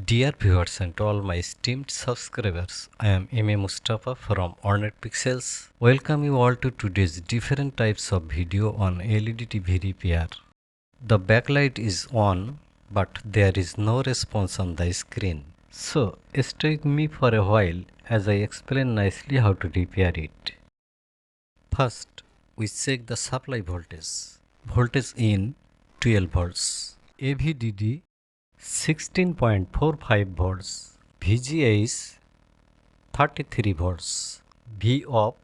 Dear viewers and all my esteemed subscribers, I am M.A. Mustafa from Ornate Pixels. Welcome you all to today's different types of video on LED TV repair. The backlight is on, but there is no response on the screen. So stay with me for a while as I explain nicely how to repair it. First, we check the supply voltage. Voltage in 12 volts. AVDD 16.45 volts, VGA 33 volts, V off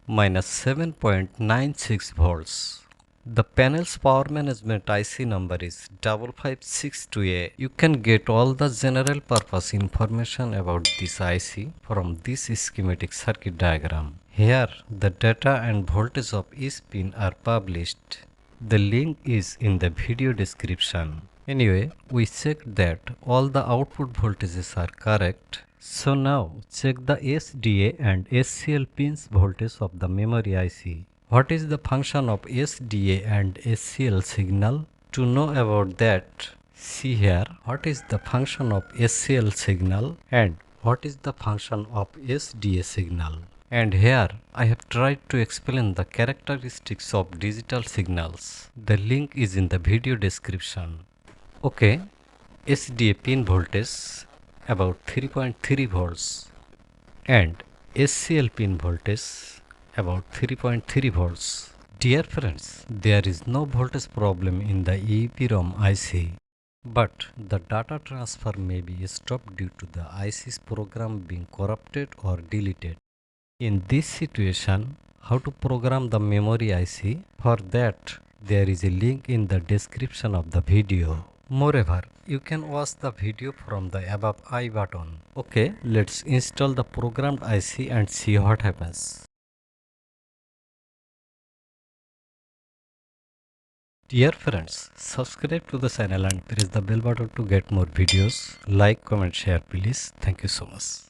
minus 7.96 volts. The panel's power management IC number is 5562A. You can get all the general purpose information about this IC from this schematic circuit diagram. Here the data and voltage of each pin are published. The link is in the video description. Anyway, we checked that all the output voltages are correct. So now check the SDA and SCL pins voltage of the memory IC. What is the function of SDA and SCL signal? To know about that, see here what is the function of SCL signal and what is the function of SDA signal. And here I have tried to explain the characteristics of digital signals. The link is in the video description. Okay, SDA pin voltage about 3.3 volts and SCL pin voltage about 3.3 volts. Dear friends, there is no voltage problem in the EEPROM IC, but the data transfer may be stopped due to the IC's program being corrupted or deleted. In this situation, how to program the memory IC? For that, there is a link in the description of the video. Moreover, you can watch the video from the above I button. Okay, let's install the programmed IC and see what happens. Dear friends, subscribe to the channel and press the bell button to get more videos. Like, comment, share please. Thank you so much.